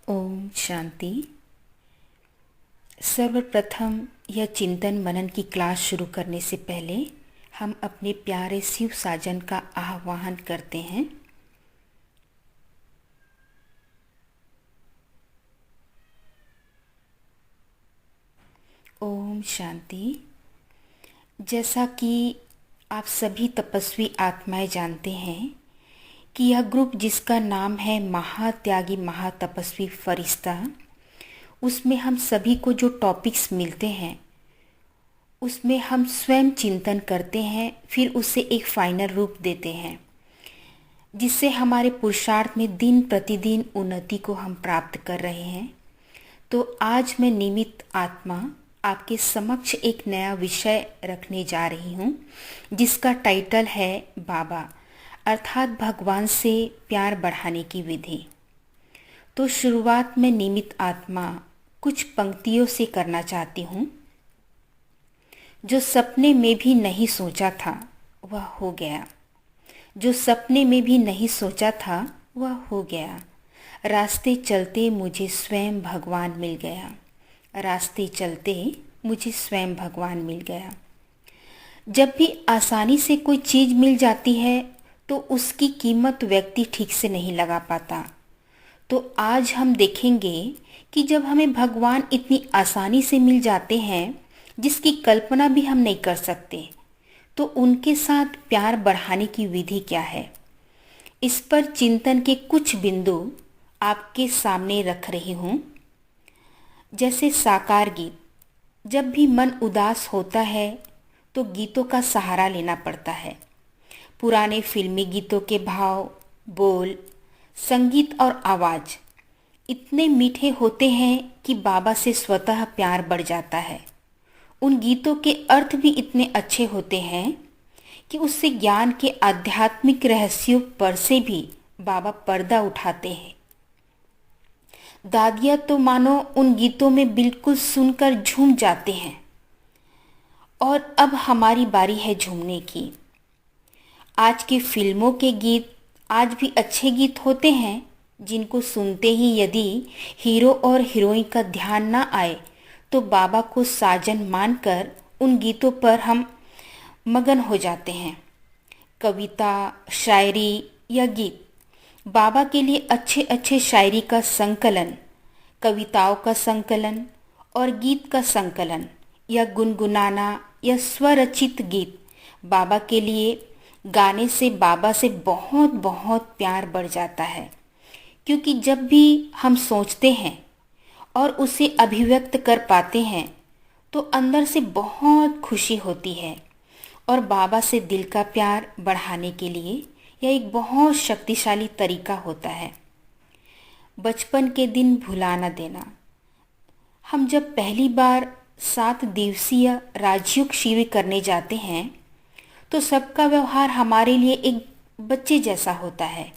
ओम शांति। सर्वप्रथम यह चिंतन मनन की क्लास शुरू करने से पहले हम अपने प्यारे शिव साजन का आह्वान करते हैं। ओम शांति। जैसा कि आप सभी तपस्वी आत्माएं जानते हैं कि यह ग्रुप जिसका नाम है महात्यागी महातपस्वी फरिश्ता, उसमें हम सभी को जो टॉपिक्स मिलते हैं उसमें हम स्वयं चिंतन करते हैं, फिर उसे एक फाइनल रूप देते हैं जिससे हमारे पुरुषार्थ में दिन प्रतिदिन उन्नति को हम प्राप्त कर रहे हैं। तो आज मैं निमित्त आत्मा आपके समक्ष एक नया विषय रखने जा रही हूँ जिसका टाइटल है बाबा अर्थात भगवान से प्यार बढ़ाने की विधि। तो शुरुआत में निमित्त आत्मा कुछ पंक्तियों से करना चाहती हूँ। जो सपने में भी नहीं सोचा था वह हो गया, जो सपने में भी नहीं सोचा था वह हो गया। रास्ते चलते मुझे स्वयं भगवान मिल गया, रास्ते चलते मुझे स्वयं भगवान मिल गया। जब भी आसानी से कोई चीज़ मिल जाती है तो उसकी कीमत व्यक्ति ठीक से नहीं लगा पाता। तो आज हम देखेंगे कि जब हमें भगवान इतनी आसानी से मिल जाते हैं जिसकी कल्पना भी हम नहीं कर सकते, तो उनके साथ प्यार बढ़ाने की विधि क्या है। इस पर चिंतन के कुछ बिंदु आपके सामने रख रही हूँ। जैसे साकार गीत, जब भी मन उदास होता है तो गीतों का सहारा लेना पड़ता है। पुराने फिल्मी गीतों के भाव, बोल, संगीत और आवाज़ इतने मीठे होते हैं कि बाबा से स्वतः प्यार बढ़ जाता है। उन गीतों के अर्थ भी इतने अच्छे होते हैं कि उससे ज्ञान के आध्यात्मिक रहस्यों पर से भी बाबा पर्दा उठाते हैं। दादिया तो मानो उन गीतों में बिल्कुल सुनकर झूम जाते हैं। और अब हमारी बारी है झूमने की। आज की फिल्मों के गीत आज भी अच्छे गीत होते हैं जिनको सुनते ही यदि हीरो और हीरोइन का ध्यान ना आए तो बाबा को साजन मानकर उन गीतों पर हम मगन हो जाते हैं। कविता, शायरी या गीत, बाबा के लिए अच्छे अच्छे शायरी का संकलन, कविताओं का संकलन और गीत का संकलन या गुनगुनाना या स्वरचित गीत बाबा के लिए गाने से बाबा से बहुत बहुत प्यार बढ़ जाता है। क्योंकि जब भी हम सोचते हैं और उसे अभिव्यक्त कर पाते हैं तो अंदर से बहुत खुशी होती है। और बाबा से दिल का प्यार बढ़ाने के लिए यह एक बहुत शक्तिशाली तरीका होता है। बचपन के दिन भुला न देना। हम जब पहली बार 7 दिवसीय राजयोग शिविर करने जाते हैं तो सबका व्यवहार हमारे लिए एक बच्चे जैसा होता है।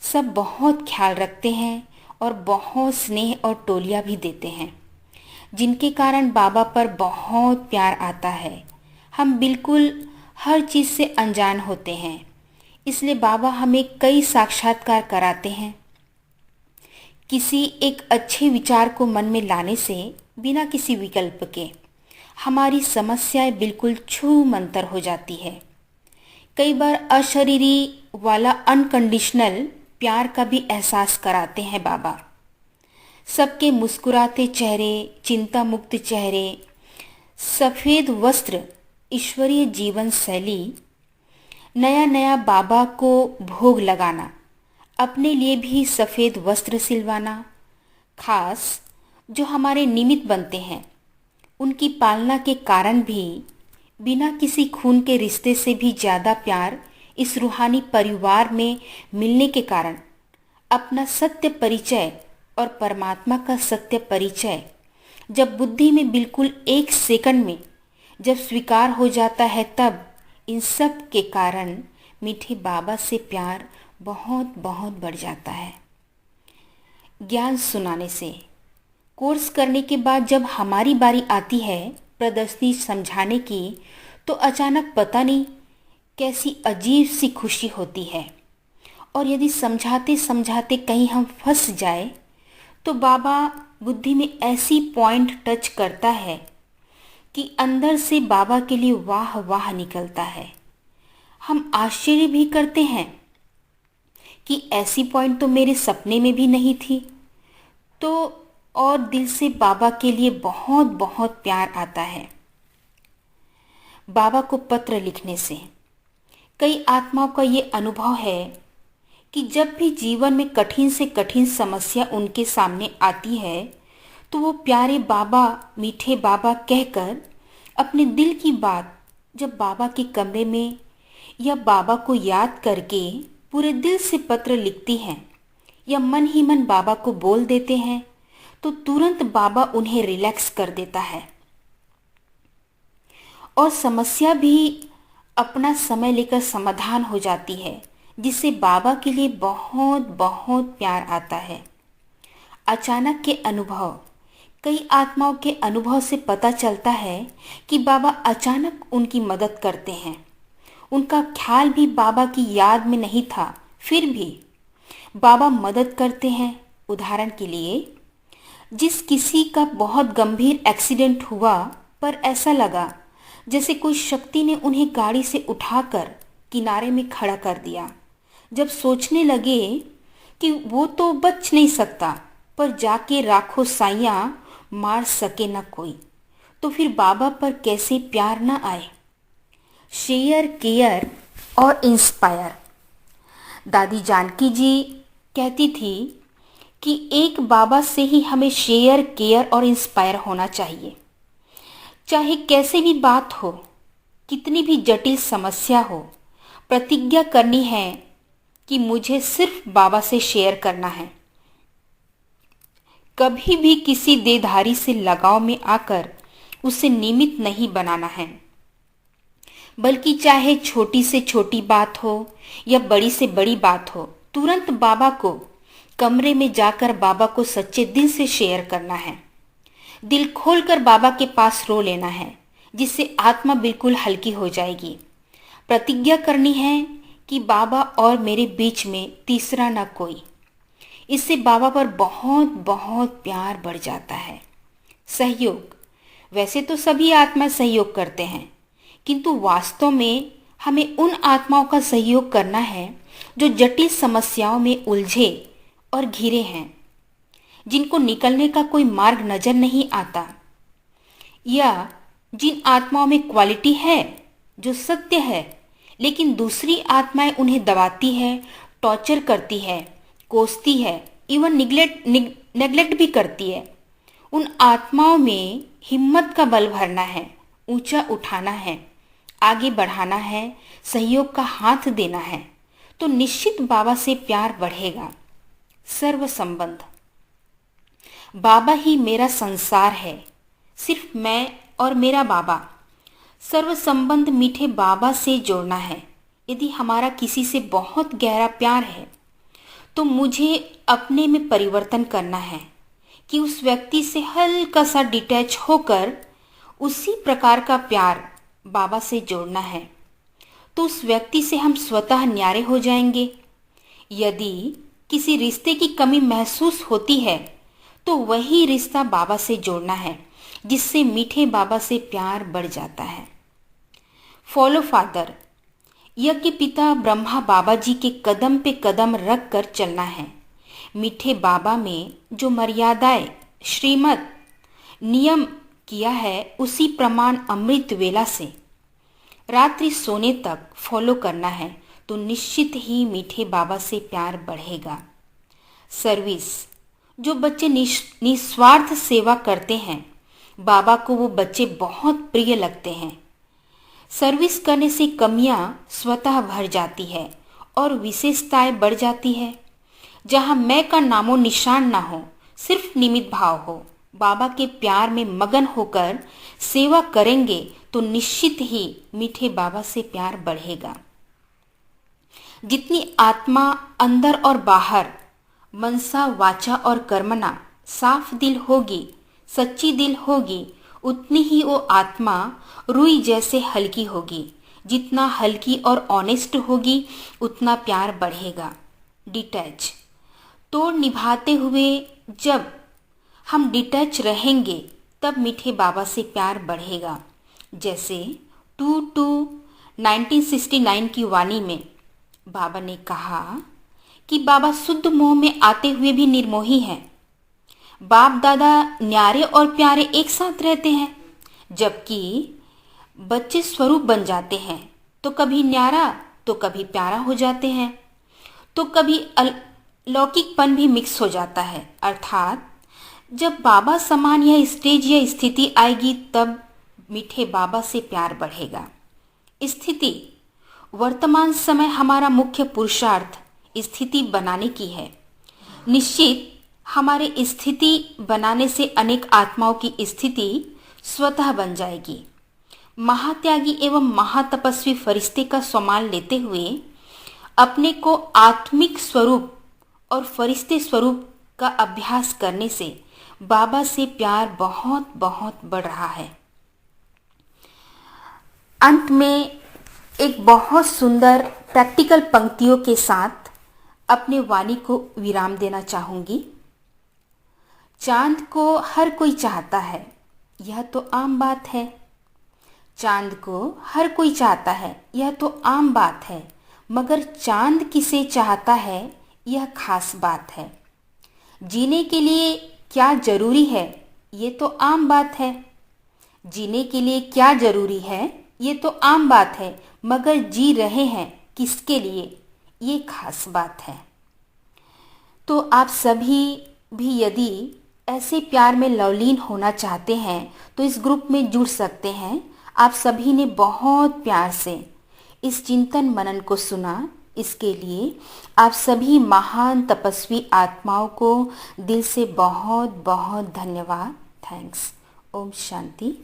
सब बहुत ख्याल रखते हैं और बहुत स्नेह और टोलियां भी देते हैं, जिनके कारण बाबा पर बहुत प्यार आता है। हम बिल्कुल हर चीज़ से अनजान होते हैं, इसलिए बाबा हमें कई साक्षात्कार कराते हैं। किसी एक अच्छे विचार को मन में लाने से बिना किसी विकल्प के हमारी समस्याएं बिल्कुल छू मंतर हो जाती है। कई बार अशरीरी वाला अनकंडीशनल प्यार का भी एहसास कराते हैं बाबा। सबके मुस्कुराते चेहरे, चिंता मुक्त चेहरे, सफ़ेद वस्त्र, ईश्वरीय जीवन शैली, नया नया बाबा को भोग लगाना, अपने लिए भी सफ़ेद वस्त्र सिलवाना, खास जो हमारे निमित्त बनते हैं उनकी पालना के कारण भी बिना किसी खून के रिश्ते से भी ज़्यादा प्यार इस रूहानी परिवार में मिलने के कारण अपना सत्य परिचय और परमात्मा का सत्य परिचय जब बुद्धि में बिल्कुल 1 सेकंड में जब स्वीकार हो जाता है, तब इन सब के कारण मीठे बाबा से प्यार बहुत बहुत बढ़ जाता है। ज्ञान सुनाने से, कोर्स करने के बाद जब हमारी बारी आती है प्रदर्शनी समझाने की, तो अचानक पता नहीं कैसी अजीब सी खुशी होती है। और यदि समझाते समझाते कहीं हम फंस जाए तो बाबा बुद्धि में ऐसी पॉइंट टच करता है कि अंदर से बाबा के लिए वाह वाह निकलता है। हम आश्चर्य भी करते हैं कि ऐसी पॉइंट तो मेरे सपने में भी नहीं थी। तो और दिल से बाबा के लिए बहुत बहुत प्यार आता है। बाबा को पत्र लिखने से कई आत्माओं का ये अनुभव है कि जब भी जीवन में कठिन से कठिन समस्या उनके सामने आती है तो वो प्यारे बाबा, मीठे बाबा कहकर अपने दिल की बात जब बाबा के कमरे में या बाबा को याद करके पूरे दिल से पत्र लिखती हैं या मन ही मन बाबा को बोल देते हैं तो तुरंत बाबा उन्हें रिलैक्स कर देता है और समस्या भी अपना समय लेकर समाधान हो जाती है, जिससे बाबा के लिए बहुत बहुत प्यार आता है। अचानक के अनुभव, कई आत्माओं के अनुभव से पता चलता है कि बाबा अचानक उनकी मदद करते हैं। उनका ख्याल भी बाबा की याद में नहीं था, फिर भी बाबा मदद करते हैं। उदाहरण के लिए, जिस किसी का बहुत गंभीर एक्सीडेंट हुआ पर ऐसा लगा जैसे कोई शक्ति ने उन्हें गाड़ी से उठाकर किनारे में खड़ा कर दिया। जब सोचने लगे कि वो तो बच नहीं सकता, पर जाके राखो साइयां मार सके न कोई, तो फिर बाबा पर कैसे प्यार न आए। शेयर, केयर और इंस्पायर। दादी जानकी जी कहती थी कि एक बाबा से ही हमें शेयर, केयर और इंस्पायर होना चाहिए। चाहे कैसे भी बात हो, कितनी भी जटिल समस्या हो, प्रतिज्ञा करनी है कि मुझे सिर्फ बाबा से शेयर करना है। कभी भी किसी देहधारी से लगाव में आकर उसे निमित्त नहीं बनाना है, बल्कि चाहे छोटी से छोटी बात हो या बड़ी से बड़ी बात हो, तुरंत बाबा को कमरे में जाकर बाबा को सच्चे दिल से शेयर करना है। दिल खोलकर बाबा के पास रो लेना है, जिससे आत्मा बिल्कुल हल्की हो जाएगी। प्रतिज्ञा करनी है कि बाबा और मेरे बीच में तीसरा ना कोई। इससे बाबा पर बहुत बहुत प्यार बढ़ जाता है। सहयोग। वैसे तो सभी आत्मा सहयोग करते हैं, किंतु वास्तव में हमें उन आत्माओं का सहयोग करना है जो जटिल समस्याओं में उलझे और घिरे हैं, जिनको निकलने का कोई मार्ग नजर नहीं आता, या जिन आत्माओं में क्वालिटी है जो सत्य है, लेकिन दूसरी आत्माएं उन्हें दबाती है, टॉर्चर करती है, कोसती है, इवन नेग्लेक्ट भी करती है। उन आत्माओं में हिम्मत का बल भरना है, ऊंचा उठाना है, आगे बढ़ाना है, सहयोग का हाथ देना है, तो निश्चित बाबा से प्यार बढ़ेगा। सर्व संबंध। बाबा ही मेरा संसार है, सिर्फ मैं और मेरा बाबा। सर्व संबंध मीठे बाबा से जोड़ना है। यदि हमारा किसी से बहुत गहरा प्यार है तो मुझे अपने में परिवर्तन करना है कि उस व्यक्ति से हल्का सा डिटैच होकर उसी प्रकार का प्यार बाबा से जोड़ना है, तो उस व्यक्ति से हम स्वतः न्यारे हो जाएंगे। यदि किसी रिश्ते की कमी महसूस होती है तो वही रिश्ता बाबा से जोड़ना है, जिससे मीठे बाबा से प्यार बढ़ जाता है। Follow father. यज्ञ पिता ब्रह्मा बाबा जी के कदम पे कदम रख कर चलना है। मीठे बाबा में जो मर्यादाएं, श्रीमत, नियम किया है, उसी प्रमाण अमृत वेला से रात्रि सोने तक फॉलो करना है, तो निश्चित ही मीठे बाबा से प्यार बढ़ेगा। सर्विस। जो बच्चे निस्वार्थ सेवा करते हैं, बाबा को वो बच्चे बहुत प्रिय लगते हैं। सर्विस करने से कमियां स्वतः भर जाती है और विशेषताएं बढ़ जाती है। जहां मैं का नामो निशान ना हो, सिर्फ निमित्त भाव हो, बाबा के प्यार में मगन होकर सेवा करेंगे तो निश्चित ही मीठे बाबा से प्यार बढ़ेगा। जितनी आत्मा अंदर और बाहर, मनसा, वाचा और कर्मना साफ दिल होगी, सच्ची दिल होगी, उतनी ही वो आत्मा रुई जैसे हल्की होगी। जितना हल्की और ऑनेस्ट होगी, उतना प्यार बढ़ेगा। डिटैच। तोड़ निभाते हुए जब हम डिटैच रहेंगे तब मीठे बाबा से प्यार बढ़ेगा। जैसे 1969 की वाणी में बाबा ने कहा कि बाबा शुद्ध मोह में आते हुए भी निर्मोही हैं। बाप दादा न्यारे और प्यारे एक साथ रहते हैं, जबकि बच्चे स्वरूप बन जाते हैं तो कभी न्यारा तो कभी प्यारा हो जाते हैं, तो कभी अलौकिकपन भी मिक्स हो जाता है। अर्थात जब बाबा समान यह स्टेज या स्थिति आएगी तब मीठे बाबा से प्यार बढ़ेगा। स्थिति वर्तमान समय हमारा मुख्य पुरुषार्थ स्थिति बनाने की है। निश्चित हमारे स्थिति बनाने से अनेक आत्माओं की स्थिति स्वतः बन जाएगी। महात्यागी एवं महातपस्वी फरिश्ते का सम्मान लेते हुए अपने को आत्मिक स्वरूप और फरिश्ते स्वरूप का अभ्यास करने से बाबा से प्यार बहुत बहुत बढ़ रहा है। अंत में एक बहुत सुंदर प्रैक्टिकल पंक्तियों के साथ अपने वाणी को विराम देना चाहूंगी। चांद को हर कोई चाहता है, यह तो आम बात है। चांद को हर कोई चाहता है, यह तो आम बात है, मगर चांद किसे चाहता है यह खास बात है। जीने के लिए क्या जरूरी है ये तो आम बात है। जीने के लिए क्या जरूरी है ये तो आम बात है, मगर जी रहे हैं किसके लिए ये खास बात है। तो आप सभी भी यदि ऐसे प्यार में लवलीन होना चाहते हैं तो इस ग्रुप में जुड़ सकते हैं। आप सभी ने बहुत प्यार से इस चिंतन मनन को सुना, इसके लिए आप सभी महान तपस्वी आत्माओं को दिल से बहुत बहुत धन्यवाद। थैंक्स। ओम शांति।